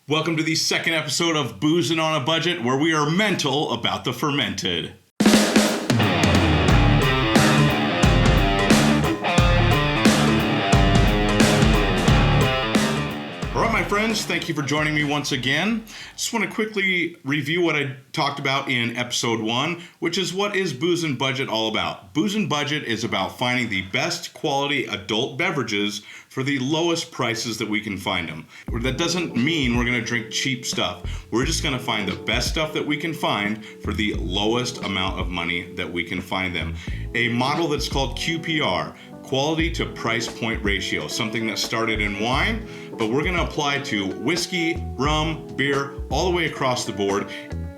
Welcome to the second episode of Boozin on a Budget, where we are mental about the fermented. All right, my friends, thank you for joining me once again. Just want to quickly review what I talked about in episode 1, which is what is Boozin Budget all about. Boozin Budget is about finding the best quality adult beverages for the lowest prices that we can find them. That doesn't mean we're going to drink cheap stuff. We're just going to find the best stuff that we can find for the lowest amount of money that we can find them. A model that's called QPR, quality to price point ratio, something that started in wine, but we're going to apply to whiskey, rum, beer, all the way across the board.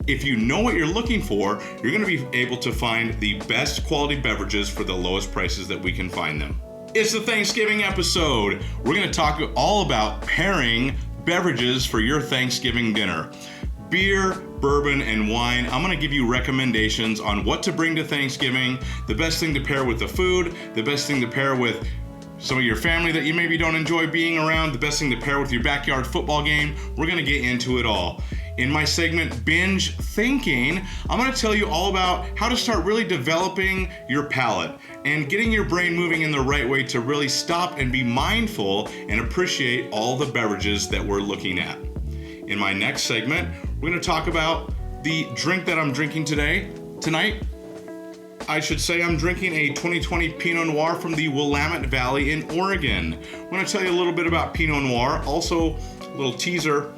If you know what you're looking for, you're going to be able to find the best quality beverages for the lowest prices that we can find them. It's the Thanksgiving episode. We're going to talk all about pairing beverages for your Thanksgiving dinner. Beer, bourbon, and wine. I'm going to give you recommendations on what to bring to Thanksgiving, the best thing to pair with the food, the best thing to pair with some of your family that you maybe don't enjoy being around, the best thing to pair with your backyard football game. We're going to get into it all. In my segment, Binge Thinking, I'm going to tell you all about how to start really developing your palate and getting your brain moving in the right way to really stop and be mindful and appreciate all the beverages that we're looking at. In my next segment, we're going to talk about the drink that I'm drinking tonight. I should say I'm drinking a 2020 Pinot Noir from the Willamette Valley in Oregon. I'm going to tell you a little bit about Pinot Noir. Also, a little teaser.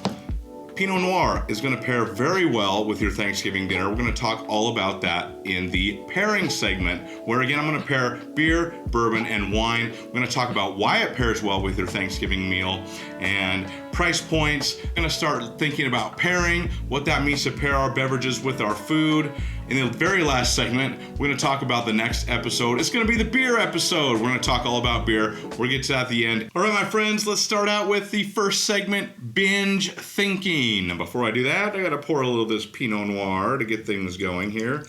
Pinot Noir is going to pair very well with your Thanksgiving dinner. We're going to talk all about that in the pairing segment, where again, I'm going to pair beer, bourbon, and wine. We're going to talk about why it pairs well with your Thanksgiving meal and price points. We're going to start thinking about pairing, what that means to pair our beverages with our food. In the very last segment, we're going to talk about the next episode. It's going to be the beer episode. We're going to talk all about beer. We'll get to that at the end. All right, my friends, let's start out with the first segment, Binge Thinking. Now, before I do that, I got to pour a little of this Pinot Noir to get things going here.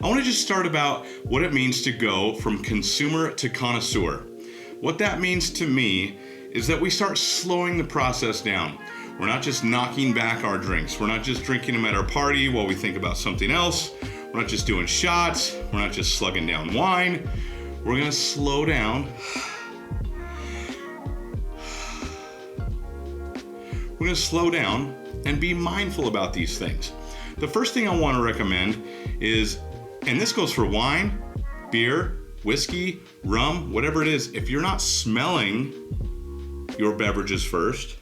I want to just start about what it means to go from consumer to connoisseur. What that means to me is that we start slowing the process down. We're not just knocking back our drinks. We're not just drinking them at our party while we think about something else. We're not just doing shots. We're not just slugging down wine. We're going to slow down. We're going to slow down and be mindful about these things. The first thing I want to recommend is, and this goes for wine, beer, whiskey, rum, whatever it is, if you're not smelling your beverages first,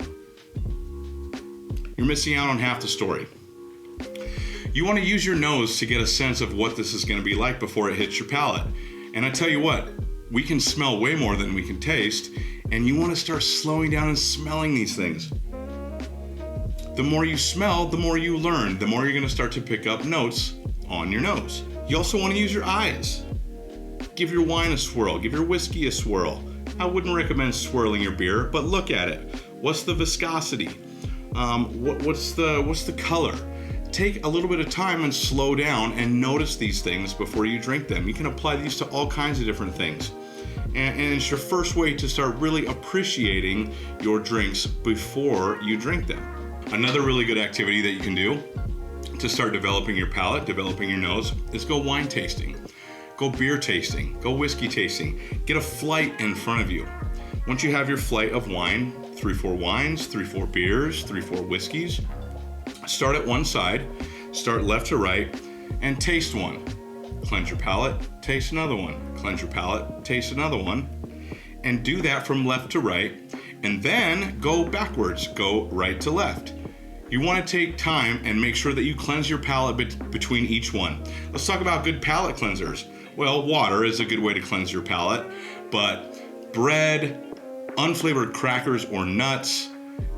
you're missing out on half the story. You want to use your nose to get a sense of what this is going to be like before it hits your palate. And I tell you what, we can smell way more than we can taste, and you want to start slowing down and smelling these things. The more you smell, the more you learn, the more you're going to start to pick up notes on your nose. You also want to use your eyes. Give your wine a swirl, give your whiskey a swirl. I wouldn't recommend swirling your beer, but look at it. What's the viscosity? What's the color? Take a little bit of time and slow down and notice these things before you drink them. You can apply these to all kinds of different things. And it's your first way to start really appreciating your drinks before you drink them. Another really good activity that you can do to start developing your palate, developing your nose, is go wine tasting. Go beer tasting, go whiskey tasting. Get a flight in front of you. Once you have your flight of wine, 3-4 wines, 3-4 beers, 3-4 whiskeys, start at one side, start left to right, and taste one. Cleanse your palate, taste another one. Cleanse your palate, taste another one. And do that from left to right, and then go backwards, go right to left. You want to take time and make sure that you cleanse your palate between each one. Let's talk about good palate cleansers. Well, water is a good way to cleanse your palate, but bread, unflavored crackers or nuts,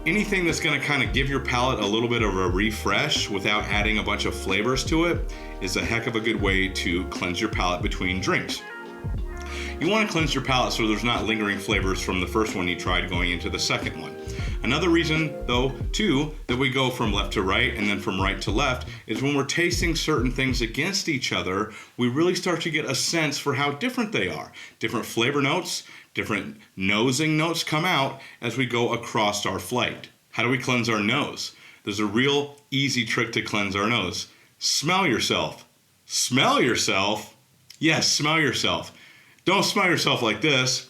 anything that's going to kind of give your palate a little bit of a refresh without adding a bunch of flavors to it is a heck of a good way to cleanse your palate between drinks. You want to cleanse your palate so there's not lingering flavors from the first one you tried going into the second one. Another reason, though, too, that we go from left to right and then from right to left is when we're tasting certain things against each other, we really start to get a sense for how different they are. Different flavor notes, different nosing notes come out as we go across our flight. How do we cleanse our nose? There's a real easy trick to cleanse our nose. Smell yourself. Smell yourself? Yes, smell yourself. Don't smell yourself like this.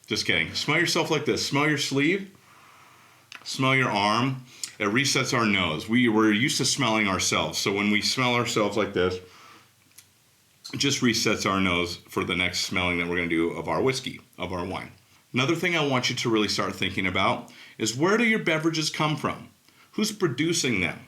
Just kidding. Smell yourself like this. Smell your sleeve. Smell your arm. It resets our nose. We're used to smelling ourselves. So when we smell ourselves like this, it just resets our nose for the next smelling that we're going to do of our whiskey, of our wine. Another thing I want you to really start thinking about is, where do your beverages come from? Who's producing them?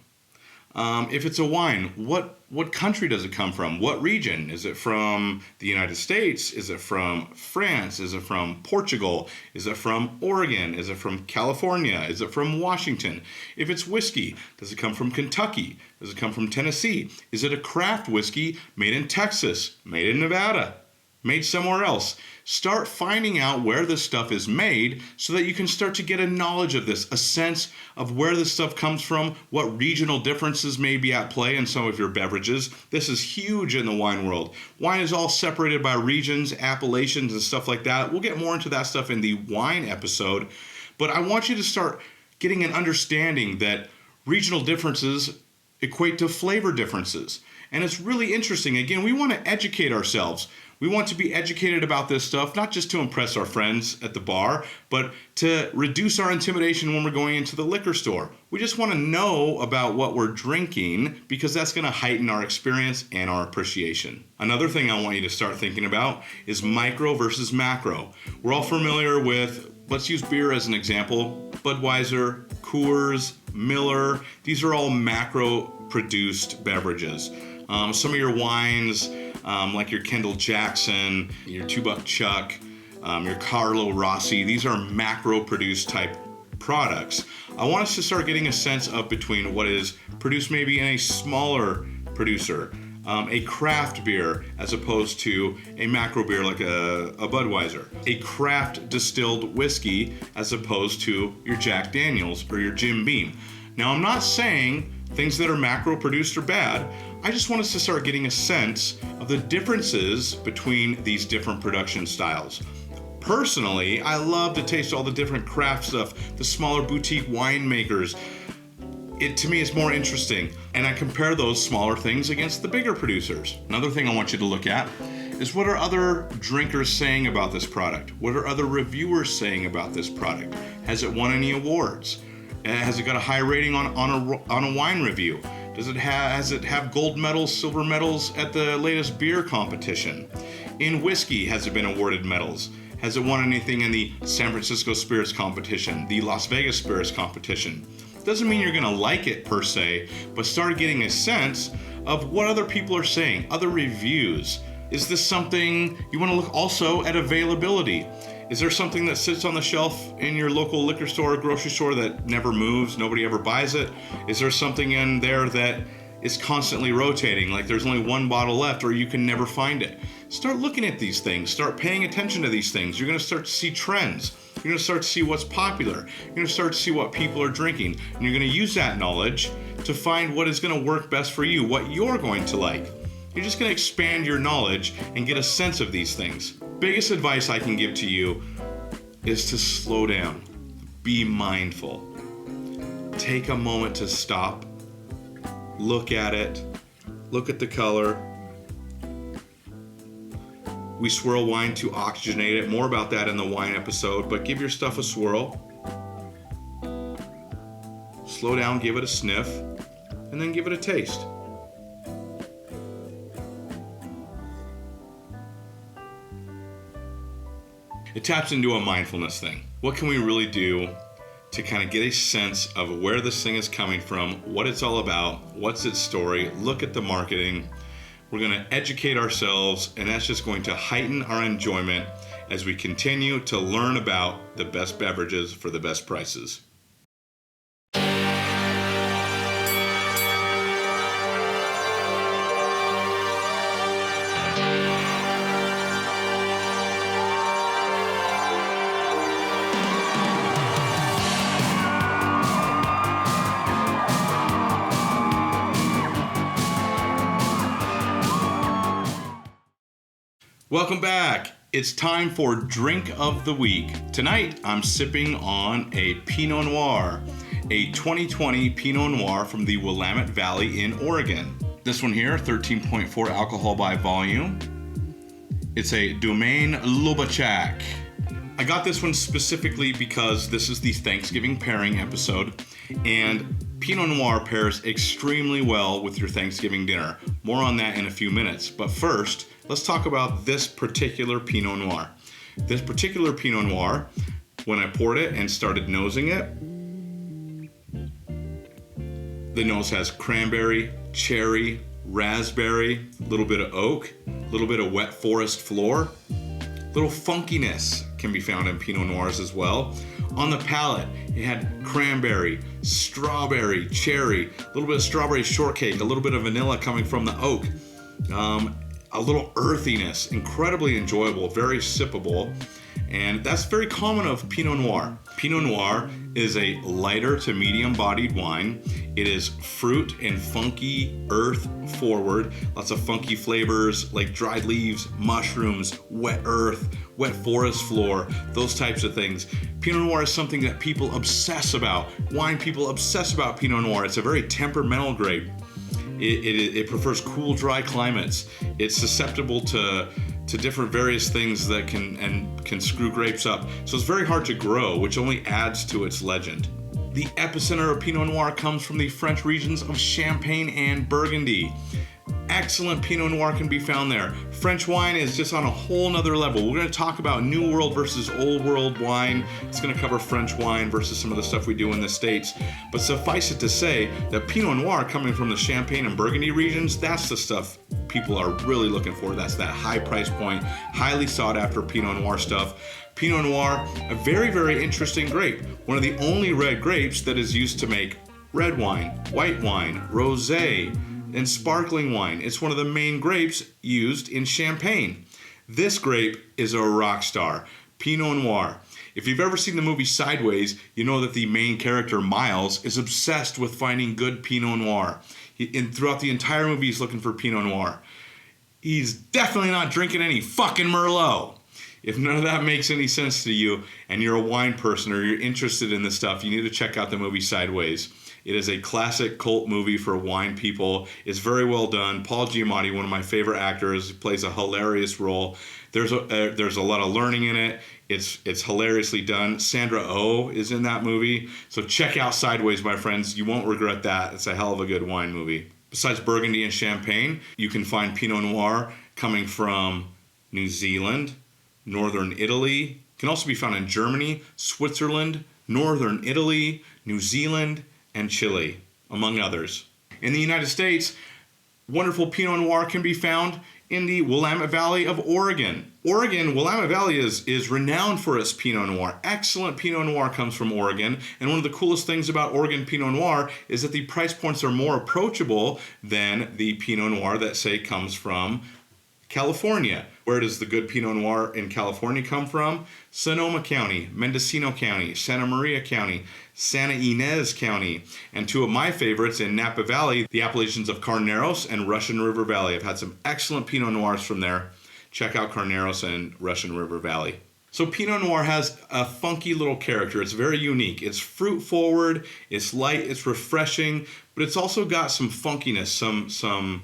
If it's a wine, what country does it come from? What region? Is it from the United States? Is it from France? Is it from Portugal? Is it from Oregon? Is it from California? Is it from Washington? If it's whiskey, does it come from Kentucky? Does it come from Tennessee? Is it a craft whiskey made in Texas, made in Nevada, made somewhere else? Start finding out where this stuff is made so that you can start to get a knowledge of this, a sense of where this stuff comes from, what regional differences may be at play in some of your beverages. This is huge in the wine world. Wine is all separated by regions, appellations, and stuff like that. We'll get more into that stuff in the wine episode, but I want you to start getting an understanding that regional differences equate to flavor differences. And it's really interesting. Again, we want to educate ourselves. We want to be educated about this stuff, not just to impress our friends at the bar, but to reduce our intimidation when we're going into the liquor store. We just want to know about what we're drinking, because that's going to heighten our experience and our appreciation. Another thing I want you to start thinking about is micro versus macro. We're all familiar with, let's use beer as an example, Budweiser, Coors, Miller. These are all macro-produced beverages. Some of your wines, like your Kendall Jackson, your 2 Buck Chuck, your Carlo Rossi, these are macro-produced type products. I want us to start getting a sense of between what is produced maybe in a smaller producer, a craft beer as opposed to a macro beer like a Budweiser, a craft distilled whiskey as opposed to your Jack Daniels or your Jim Beam. Now, I'm not saying things that are macro produced are bad. I just want us to start getting a sense of the differences between these different production styles. Personally, I love to taste all the different craft stuff, the smaller boutique winemakers. To me, it's more interesting, and I compare those smaller things against the bigger producers. Another thing I want you to look at is, what are other drinkers saying about this product? What are other reviewers saying about this product? Has it won any awards? Has it got a high rating on a wine review? Has it have gold medals, silver medals at the latest beer competition? In whiskey, has it been awarded medals? Has it won anything in the San Francisco Spirits Competition, the Las Vegas Spirits Competition? Doesn't mean you're gonna like it per se, but start getting a sense of what other people are saying, other reviews. Is this something you wanna look also at availability? Is there something that sits on the shelf in your local liquor store or grocery store that never moves, nobody ever buys it? Is there something in there that is constantly rotating, like there's only one bottle left or you can never find it? Start looking at these things, start paying attention to these things. You're gonna start to see trends. You're gonna start to see what's popular. You're gonna start to see what people are drinking. And you're gonna use that knowledge to find what is gonna work best for you, what you're going to like. You're just gonna expand your knowledge and get a sense of these things. Biggest advice I can give to you is to slow down. Be mindful. Take a moment to stop. Look at it. Look at the color. We swirl wine to oxygenate it. More about that in the wine episode, but give your stuff a swirl. Slow down, give it a sniff, and then give it a taste. It taps into a mindfulness thing. What can we really do to kind of get a sense of where this thing is coming from, what it's all about, what's its story, look at the marketing. We're going to educate ourselves, and that's just going to heighten our enjoyment as we continue to learn about the best beverages for the best prices. Welcome back. It's time for Drink of the Week. Tonight, I'm sipping on a Pinot Noir. a 2020 Pinot Noir from the Willamette Valley in Oregon. This one here, 13.4 alcohol by volume. It's a Domaine Lubachak. I got this one specifically because this is the Thanksgiving pairing episode, and Pinot Noir pairs extremely well with your Thanksgiving dinner. More on that in a few minutes. But first, let's talk about this particular Pinot Noir. This particular Pinot Noir, when I poured it and started nosing it, the nose has cranberry, cherry, raspberry, a little bit of oak, a little bit of wet forest floor. Little funkiness can be found in Pinot Noirs as well. On the palate, it had cranberry, strawberry, cherry, a little bit of strawberry shortcake, a little bit of vanilla coming from the oak, a little earthiness, incredibly enjoyable, very sippable, and that's very common of Pinot Noir. Pinot Noir is a lighter to medium-bodied wine. It is fruit and funky earth forward. Lots of funky flavors like dried leaves, mushrooms, wet earth, wet forest floor, those types of things. Pinot Noir is something that people obsess about. Wine people obsess about Pinot Noir. It's a very temperamental grape. It prefers cool, dry climates. It's susceptible to different various things that can screw grapes up. So it's very hard to grow, which only adds to its legend. The epicenter of Pinot Noir comes from the French regions of Champagne and Burgundy. Excellent Pinot Noir can be found there. French wine is just on a whole nother level. We're going to talk about New World versus Old World wine. It's going to cover French wine versus some of the stuff we do in the States. But suffice it to say that Pinot Noir coming from the Champagne and Burgundy regions, that's the stuff people are really looking for. That's that high price point, highly sought after Pinot Noir stuff. Pinot Noir, a very, very interesting grape. One of the only red grapes that is used to make red wine, white wine, rosé, and sparkling wine. It's one of the main grapes used in Champagne. This grape is a rock star, Pinot Noir. If you've ever seen the movie Sideways, you know that the main character, Miles, is obsessed with finding good Pinot Noir. Throughout the entire movie, he's looking for Pinot Noir. He's definitely not drinking any fucking Merlot. If none of that makes any sense to you, and you're a wine person or you're interested in this stuff, you need to check out the movie Sideways. It is a classic cult movie for wine people. It's very well done. Paul Giamatti, one of my favorite actors, plays a hilarious role. There's a lot of learning in it. It's hilariously done. Sandra Oh is in that movie. So check out Sideways, my friends. You won't regret that. It's a hell of a good wine movie. Besides Burgundy and Champagne, you can find Pinot Noir coming from New Zealand, Northern Italy. It can also be found in Germany, Switzerland, Northern Italy, New Zealand, and Chile, among others. In the United States, wonderful Pinot Noir can be found in the Willamette Valley of Oregon. Willamette Valley is renowned for its Pinot Noir. Excellent Pinot Noir comes from Oregon, and one of the coolest things about Oregon Pinot Noir is that the price points are more approachable than the Pinot Noir that, say, comes from California. Where does the good Pinot Noir in California come from? Sonoma County, Mendocino County, Santa Maria County, Santa Ynez County, and two of my favorites in Napa Valley, the appellations of Carneros and Russian River Valley. I've had some excellent Pinot Noirs from there. Check out Carneros and Russian River Valley. So Pinot Noir has a funky little character. It's very unique. It's fruit forward, it's light, it's refreshing, but it's also got some funkiness, some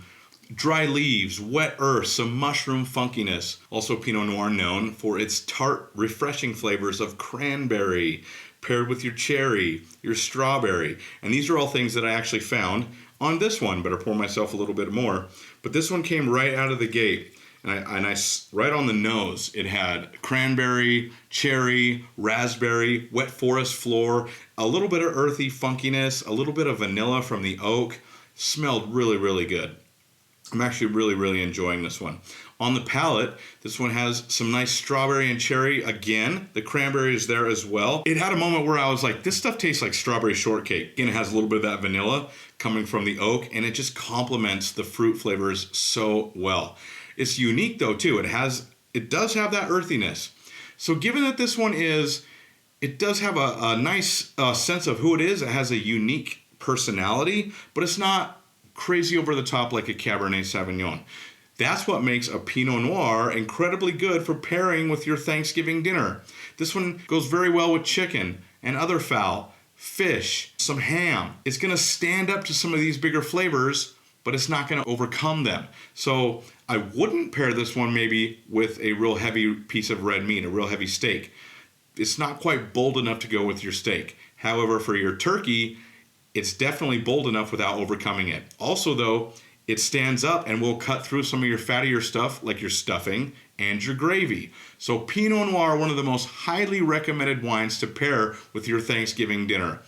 dry leaves, wet earth, some mushroom funkiness. Also Pinot Noir known for its tart, refreshing flavors of cranberry, paired with your cherry, your strawberry. And these are all things that I actually found on this one. Better pour myself a little bit more. But this one came right out of the gate. And I right on the nose, it had cranberry, cherry, raspberry, wet forest floor, a little bit of earthy funkiness, a little bit of vanilla from the oak. Smelled really, really good. I'm actually really, really enjoying this one. On the palate, this one has some nice strawberry and cherry. Again, the cranberry is there as well. It had a moment where I was like, this stuff tastes like strawberry shortcake. Again, it has a little bit of that vanilla coming from the oak, and it just complements the fruit flavors so well. It's unique though too. It does have that earthiness. So given that this one it does have a nice sense of who it is. It has a unique personality, but it's not crazy over the top like a Cabernet Sauvignon. That's what makes a Pinot Noir incredibly good for pairing with your Thanksgiving dinner. This one goes very well with chicken and other fowl. fish, some ham. It's going to stand up to some of these bigger flavors, but it's not going to overcome them. So I wouldn't pair this one maybe with a real heavy piece of red meat, a real heavy steak. It's not quite bold enough to go with your steak. However, for your turkey, it's definitely bold enough without overcoming it. Also though, it stands up and will cut through some of your fattier stuff like your stuffing and your gravy. So Pinot Noir, one of the most highly recommended wines to pair with your Thanksgiving dinner.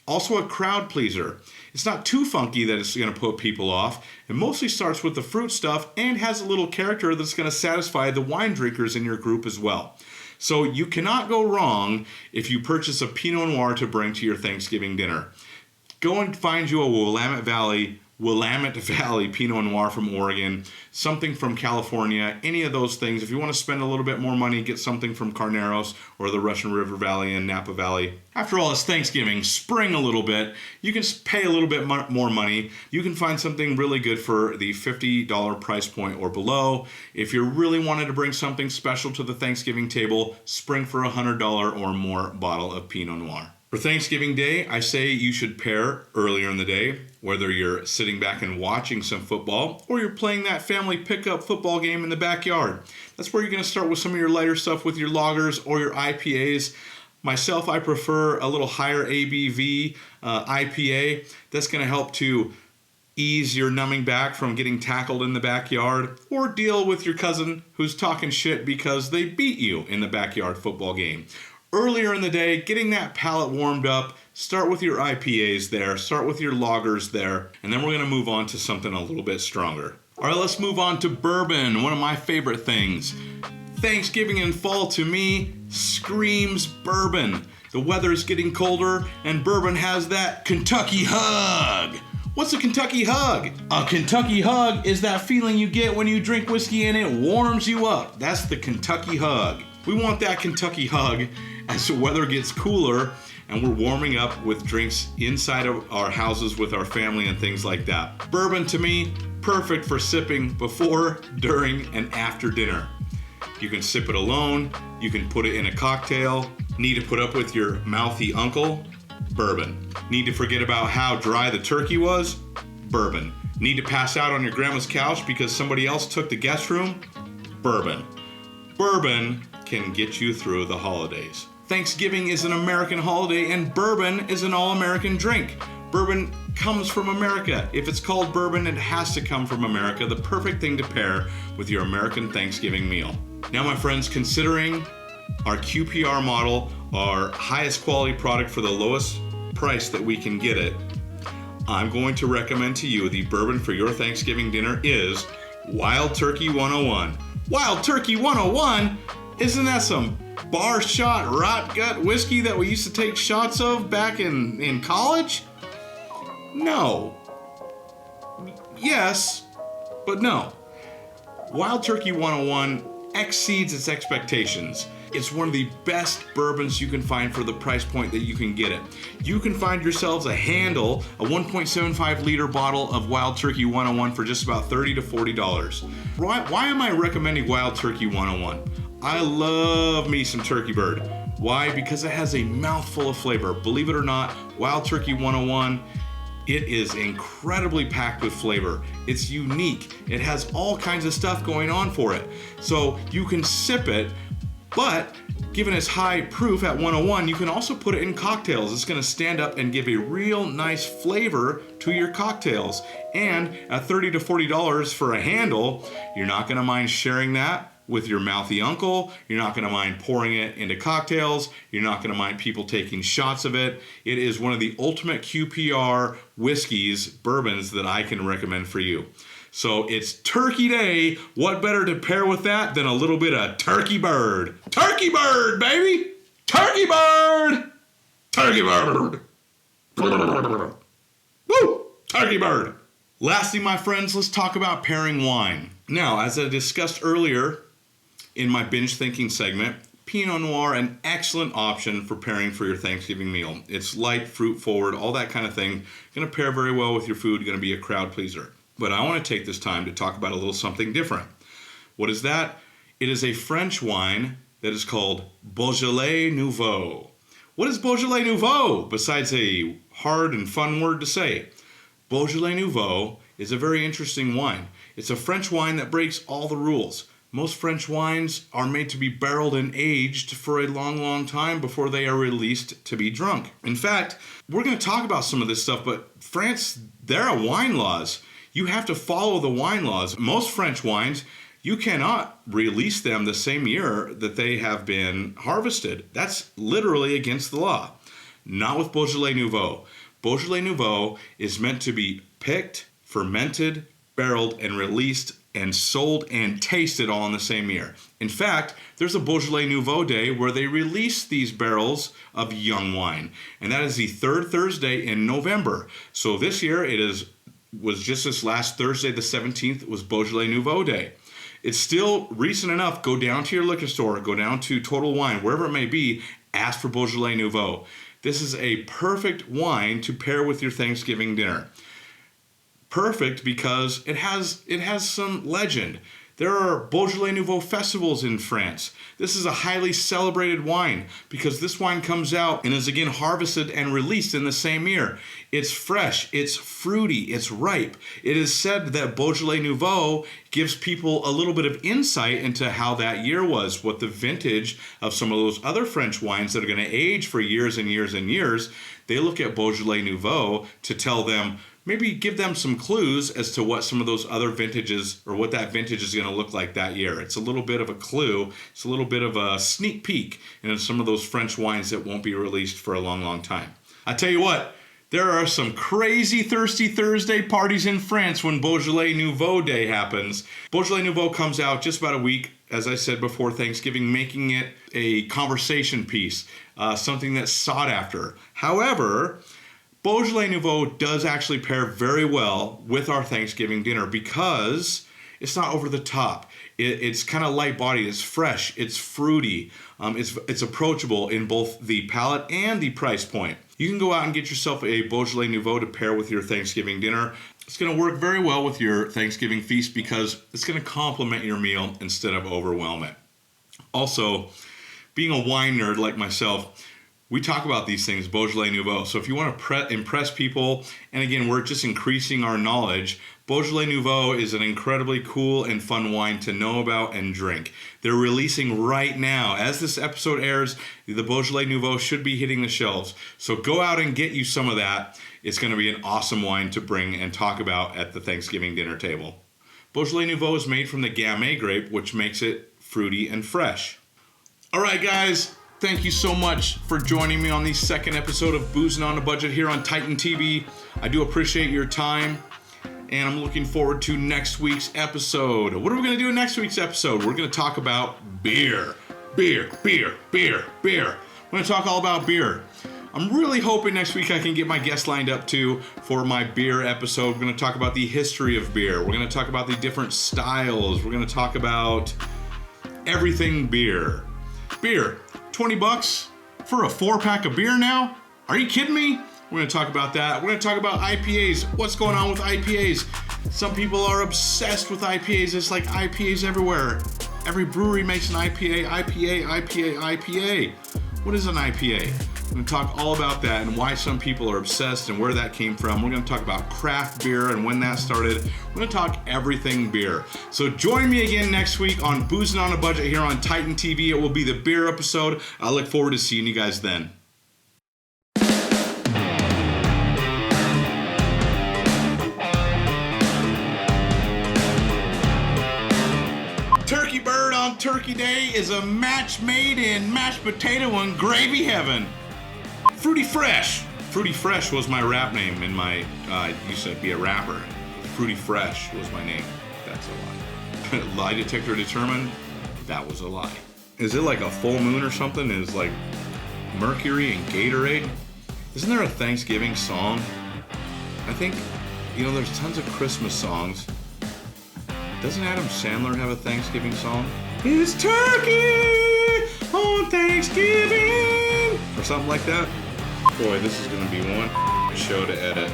Also a crowd pleaser. It's not too funky that it's going to put people off. It mostly starts with the fruit stuff and has a little character that's going to satisfy the wine drinkers in your group as well. So you cannot go wrong if you purchase a Pinot Noir to bring to your Thanksgiving dinner. Go and find you a Willamette Valley Pinot Noir from Oregon, something from California, any of those things. If you want to spend a little bit more money, get something from Carneros or the Russian River Valley and Napa Valley. After all, it's Thanksgiving, spring a little bit. You can pay a little bit more money. You can find something really good for the $50 price point or below. If you really wanted to bring something special to the Thanksgiving table, spring for $100 or more bottle of Pinot Noir. For Thanksgiving Day, I say you should pair earlier in the day, whether you're sitting back and watching some football or you're playing that family pickup football game in the backyard. That's where you're going to start with some of your lighter stuff with your lagers or your IPAs. Myself, I prefer a little higher ABV IPA. That's going to help to ease your numbing back from getting tackled in the backyard or deal with your cousin who's talking shit because they beat you in the backyard football game. Earlier in the day, getting that palate warmed up, start with your IPAs there, start with your lagers there, and then we're going to move on to something a little bit stronger. All right, let's move on to bourbon, one of my favorite things. Thanksgiving and fall to me screams bourbon. The weather's getting colder and bourbon has that Kentucky hug. What's a Kentucky hug? A Kentucky hug is that feeling you get when you drink whiskey and it warms you up. That's the Kentucky hug. We want that Kentucky hug as the weather gets cooler and we're warming up with drinks inside of our houses with our family and things like that. Bourbon to me, perfect for sipping before, during, and after dinner. You can sip it alone, you can put it in a cocktail. Need to put up with your mouthy uncle? Bourbon. Need to forget about how dry the turkey was? Bourbon. Need to pass out on your grandma's couch because somebody else took the guest room? Bourbon. Bourbon can get you through the holidays. Thanksgiving is an American holiday and bourbon is an all-American drink. Bourbon comes from America. If it's called bourbon, it has to come from America. The perfect thing to pair with your American Thanksgiving meal. Now, my friends, considering our QPR model, our highest quality product for the lowest price that we can get it, I'm going to recommend to you the bourbon for your Thanksgiving dinner is Wild Turkey 101. Wild Turkey 101? Isn't that some bar shot rot gut whiskey that we used to take shots of back in college? No. Yes, but no. Wild Turkey 101 exceeds its expectations. It's one of the best bourbons you can find for the price point that you can get it. You can find yourselves a handle, a 1.75 liter bottle of Wild Turkey 101 for just about $30 to $40. Why am I recommending Wild Turkey 101? I love me some Turkey Bird. Why? Because it has a mouthful of flavor. Believe it or not, Wild Turkey 101, it is incredibly packed with flavor. It's unique. It has all kinds of stuff going on for it. So you can sip it, but given its high proof at 101, you can also put it in cocktails. It's gonna stand up and give a real nice flavor to your cocktails. And at $30 to $40 for a handle, you're not gonna mind sharing that with your mouthy uncle. You're not gonna mind pouring it into cocktails. You're not gonna mind people taking shots of it. It is one of the ultimate QPR whiskeys, bourbons that I can recommend for you. So it's Turkey Day. What better to pair with that than a little bit of Turkey Bird? Turkey Bird, baby! Turkey Bird! Turkey Bird! Woo! Turkey Bird! Lastly, my friends, let's talk about pairing wine. Now, as I discussed earlier in my binge thinking segment, Pinot Noir, an excellent option for pairing for your Thanksgiving meal. It's light, fruit forward, all that kind of thing. Gonna pair very well with your food, gonna be a crowd pleaser. But I want to take this time to talk about a little something different. What is that? It is a French wine that is called Beaujolais Nouveau. What is Beaujolais Nouveau, besides a hard and fun word to say? Beaujolais Nouveau is a very interesting wine. It's a French wine that breaks all the rules. Most French wines are made to be barreled and aged for a long, long time before they are released to be drunk. In fact, we're going to talk about some of this stuff, but France, there are wine laws. You have to follow the wine laws. Most French wines, you cannot release them the same year that they have been harvested. That's literally against the law. Not with Beaujolais Nouveau. Beaujolais Nouveau is meant to be picked, fermented, barreled, and released and sold and tasted all in the same year. In fact, there's a Beaujolais Nouveau Day where they release these barrels of young wine, and that is the third Thursday in November. So this year was just this last Thursday, the 17th, was Beaujolais Nouveau Day. It's still recent enough. Go down to your liquor store, go down to Total Wine, wherever it may be, ask for Beaujolais Nouveau. This is a perfect wine to pair with your Thanksgiving dinner. Perfect because it has some legend. There are Beaujolais Nouveau festivals in France. This is a highly celebrated wine because this wine comes out and is again harvested and released in the same year. It's fresh, it's fruity, it's ripe. It is said that Beaujolais Nouveau gives people a little bit of insight into how that year was, what the vintage of some of those other French wines that are going to age for years and years and years. They look at Beaujolais Nouveau to tell them, maybe give them some clues as to what some of those other vintages or what that vintage is going to look like that year. It's a little bit of a clue. It's a little bit of a sneak peek into some of those French wines that won't be released for a long, long time. I tell you what, there are some crazy Thirsty Thursday parties in France when Beaujolais Nouveau Day happens. Beaujolais Nouveau comes out just about a week, as I said before Thanksgiving, making it a conversation piece, something that's sought after. However, Beaujolais Nouveau does actually pair very well with our Thanksgiving dinner because it's not over the top. It's kind of light-bodied. It's fresh. It's fruity. It's approachable in both the palate and the price point. You can go out and get yourself a Beaujolais Nouveau to pair with your Thanksgiving dinner. It's going to work very well with your Thanksgiving feast because it's going to complement your meal instead of overwhelm it. Also, being a wine nerd like myself, we talk about these things, Beaujolais Nouveau. So if you want to impress people, and again, we're just increasing our knowledge, Beaujolais Nouveau is an incredibly cool and fun wine to know about and drink. They're releasing right now. As this episode airs, the Beaujolais Nouveau should be hitting the shelves. So go out and get you some of that. It's going to be an awesome wine to bring and talk about at the Thanksgiving dinner table. Beaujolais Nouveau is made from the Gamay grape, which makes it fruity and fresh. All right, guys. Thank you so much for joining me on the second episode of Boozin' on a Budget here on Titan TV. I do appreciate your time, and I'm looking forward to next week's episode. What are we going to do in next week's episode? We're going to talk about beer. Beer. We're going to talk all about beer. I'm really hoping next week I can get my guest lined up too for my beer episode. We're going to talk about the history of beer. We're going to talk about the different styles. We're going to talk about everything beer. Beer. $20 for a 4-pack of beer now? Are you kidding me? We're going to talk about that. We're going to talk about IPAs. What's going on with IPAs? Some people are obsessed with IPAs. It's like IPAs everywhere. Every brewery makes an IPA. What is an IPA? We're going to talk all about that and why some people are obsessed and where that came from. We're going to talk about craft beer and when that started. We're going to talk everything beer. So join me again next week on Boozin' on a Budget here on Titan TV. It will be the beer episode. I look forward to seeing you guys then. Turkey Bird on Turkey Day is a match made in mashed potato and gravy heaven. Fruity Fresh. Fruity Fresh was my rap name in my, I used to be a rapper. Fruity Fresh was my name. That's a lie. Lie detector determined that was a lie. Is it like a full moon or something? Is like Mercury and Gatorade? Isn't there a Thanksgiving song? I think, there's tons of Christmas songs. Doesn't Adam Sandler have a Thanksgiving song? It's turkey on Thanksgiving! Or something like that. Boy, this is going to be one show to edit.